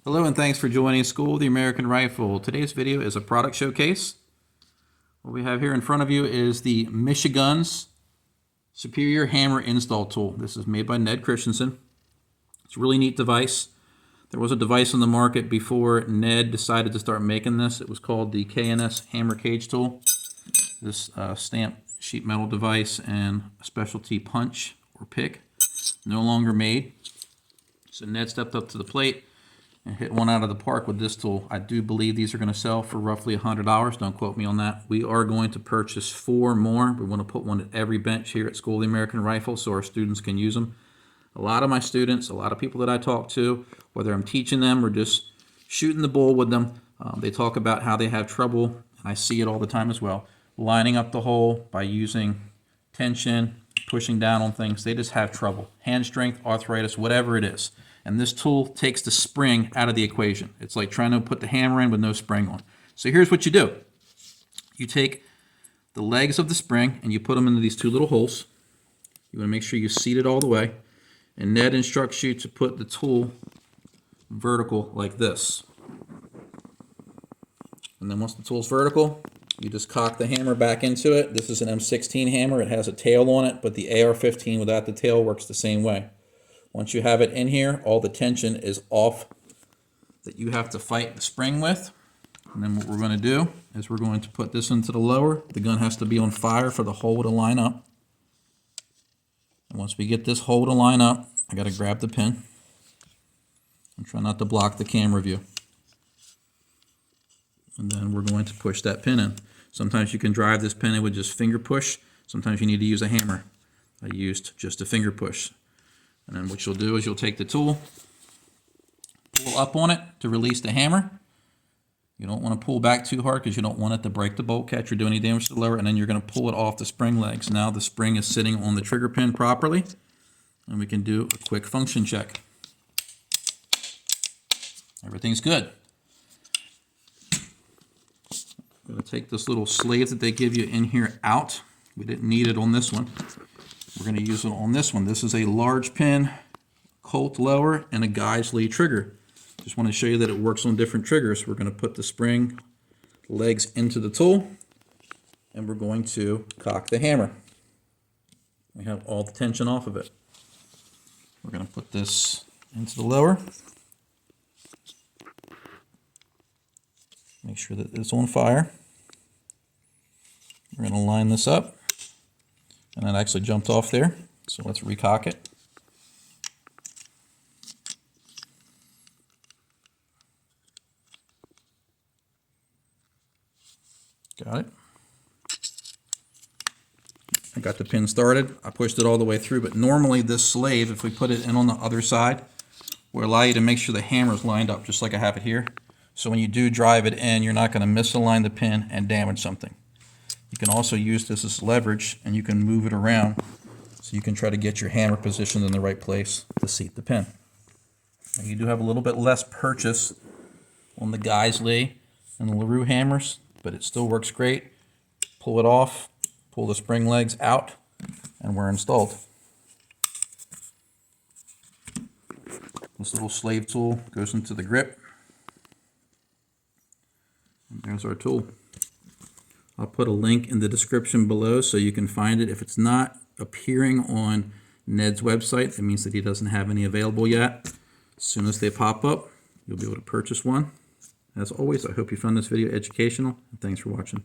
Hello and thanks for joining School of the American Rifle. Today's video is a product showcase. What we have here in front of you is the Michiguns Superior Hammer Install Tool. This is made by Ned Christensen. It's a really neat device. There was a device on the market before Ned decided to start making this. It was called the K&S Hammer Cage Tool. This stamped sheet metal device and a specialty punch or pick, no longer made. So Ned stepped up to the plate and hit one out of the park with this tool. I do believe these are going to sell for roughly $100. Don't quote me on that. We are going to purchase 4 more. We want to put one at every bench here at School of the American Rifle so our students can use them. A lot of my students, a lot of people that I talk to, whether I'm teaching them or just shooting the bull with them, they talk about how they have trouble, and I see it all the time as well, lining up the hole by using tension, pushing down on things. They just have trouble. Hand strength, arthritis, whatever it is. And this tool takes the spring out of the equation. It's like trying to put the hammer in with no spring on. So here's what you do. You take the legs of the spring and you put them into these 2 little holes. You want to make sure you seat it all the way. And Ned instructs you to put the tool vertical like this. And then once the tool's vertical, you just cock the hammer back into it. This is an M16 hammer. It has a tail on it, but the AR-15 without the tail works the same way. Once you have it in here, all the tension is off that you have to fight the spring with. And then what we're going to do is we're going to put this into the lower. The gun has to be on fire for the hole to line up. And once we get this hole to line up, I got to grab the pin and try not to block the camera view. And then we're going to push that pin in. Sometimes you can drive this pin in with just finger push. Sometimes you need to use a hammer. I used just a finger push. And then what you'll do is you'll take the tool, pull up on it to release the hammer. You don't want to pull back too hard because you don't want it to break the bolt catch or do any damage to the lower. And then you're going to pull it off the spring legs. Now the spring is sitting on the trigger pin properly. And we can do a quick function check. Everything's good. I'm going to take this little slave that they give you in here out. We didn't need it on this one. We're going to use it on this one. This is a large pin, Colt lower, and a Guy's Lee trigger. Just want to show you that it works on different triggers. We're going to put the spring legs into the tool, and we're going to cock the hammer. We have all the tension off of it. We're going to put this into the lower. Make sure that it's on fire. We're going to line this up. And it actually jumped off there, so let's recock it. Got it. I got the pin started. I pushed it all the way through, but normally this slave, if we put it in on the other side, will allow you to make sure the hammer is lined up, just like I have it here. So when you do drive it in, you're not going to misalign the pin and damage something. You can also use this as leverage, and you can move it around so you can try to get your hammer positioned in the right place to seat the pin. Now you do have a little bit less purchase on the Guy's Lee and the LaRue hammers, but it still works great. Pull it off, pull the spring legs out, and we're installed. This little slave tool goes into the grip. And there's our tool. I'll put a link in the description below so you can find it. If it's not appearing on Ned's website, it means that he doesn't have any available yet. As soon as they pop up, you'll be able to purchase one. As always, I hope you found this video educational, and thanks for watching.